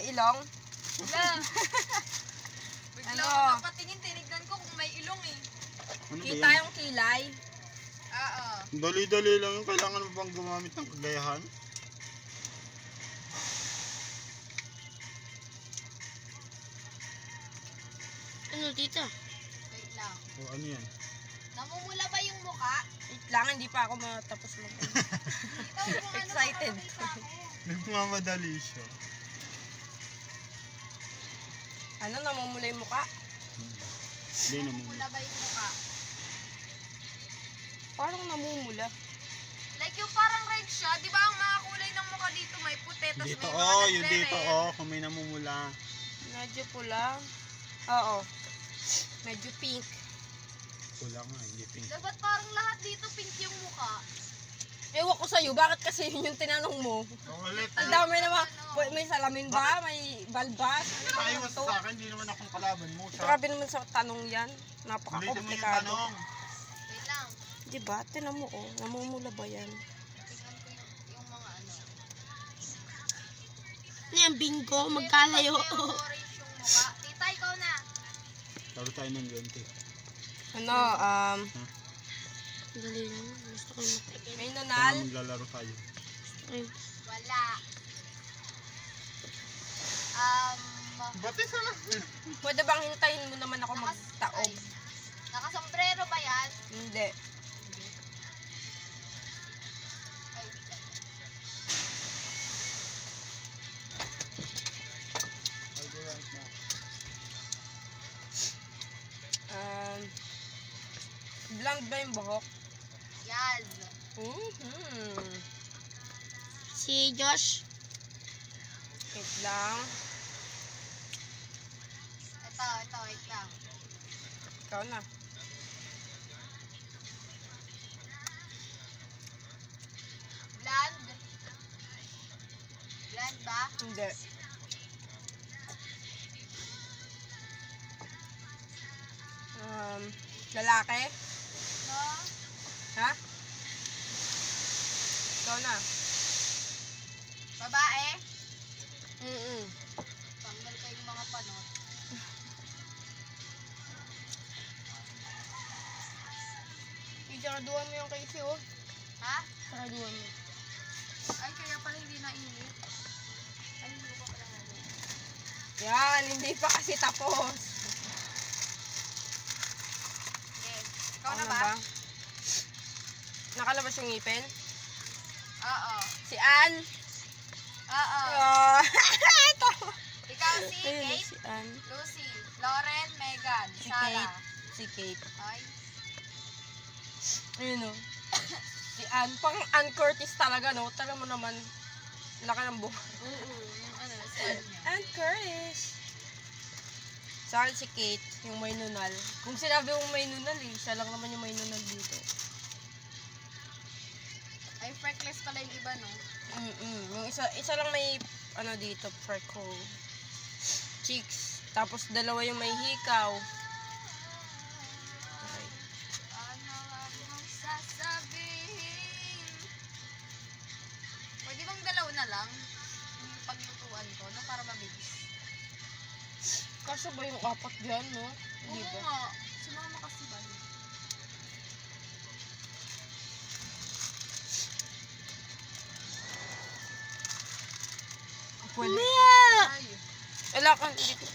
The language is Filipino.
ilong? Wala. Bigla Ano? ako napatingin, tinignan ko kung may ilong eh. Ano ba Kita yan? yung kilay? Oo. Dali-dali lang yung kailangan mo bang gumamit ng kagayahan? Ano, tita? Wait lang. O ano yan? Namumula ba yung muka? Wait lang, hindi pa ako matapos mag Ikaw kung ano, Excited. makakakita ako. Nagmamadali siya. Ano, namumula yung mukha? Hindi naman. Namumula ba yung muka? Parang namumula. Like yung parang red siya, di ba ang mga kulay ng muka dito may puti, tas Dito may mga yung dito kung may namumula. Medyo pula. Oo. Medyo pink. Pula nga, hindi pink. Dapat parang lahat dito pink yung muka. Ewan ko sa'yo, bakit kasi yun yung tinanong mo? Ulit. Ang dami naman. May salamin ba? May balbas? Paiwas sa akin, hindi naman akong kalaban mo. Grabe naman sa tanong yan. Ulitin mo yung Napaka-komplikado. tanong. Wait lang, Diba? Tinan mo, oh. Namumula ba yan? tingnan ko yung mga ano. Ano yan, bingo? Magkalayo. Kasi orange yung muka. Tita, ikaw na. Laro tayo ng ganti. Ano, Dali lang. Gusto ko yung may nunal. Maglalaro tayo. Wala. Bati sana. Pwede bang hintayin mo naman ako magtaob? Nakasombrero ba yan? Hindi. Ay, Blonde ba yung buhok? yes. Si Josh. Wait lang. Ito, wait lang. Ikaw na. Blonde? Blonde ba? Hindi. Lalaki? No? Ha? Ikaw na. Babae? Tanggal kayong mga panot. Isaraduhan mo yung Casey, oh. Ha? Saraduhan mo. Ay, kaya pala hindi nainit. Ay, hindi ko pala nainit. Yan, hindi pa kasi tapos. Okay. Ikaw na Ano ba? Nakalabas yung ngipin? Oo. Si Ann? Oo. Oh. Ito. Ikaw si Ayun, Kate, si Ann. Lucy, Lauren, Megan, Si Sarah. Kate. Si Kate. Ay, Ayun, oh. Si Ann. Pang Ann Curtis talaga, no? Tala mo naman. Laki ng buhok. yung ano, style niya. Ann Curtis. Sa akin si Kate, yung may nunal. Kung sinabi mong may nunal, eh, siya lang naman yung may nunal dito. Ay, freckless pala yung iba, no? Yung isa lang may, ano dito, freckle. Cheeks. Tapos dalawa yung may hikaw. Okay. Ano ang sasabihin? Pwede bang dalaw na lang? Yung paglutuan ko, no? Para mabilis. Kaso ba yung apat dyan, no? Hindi Oo ba? nga. Sumama kasi ba? Pwede. Mia! Ay. Wala ka, hindi ko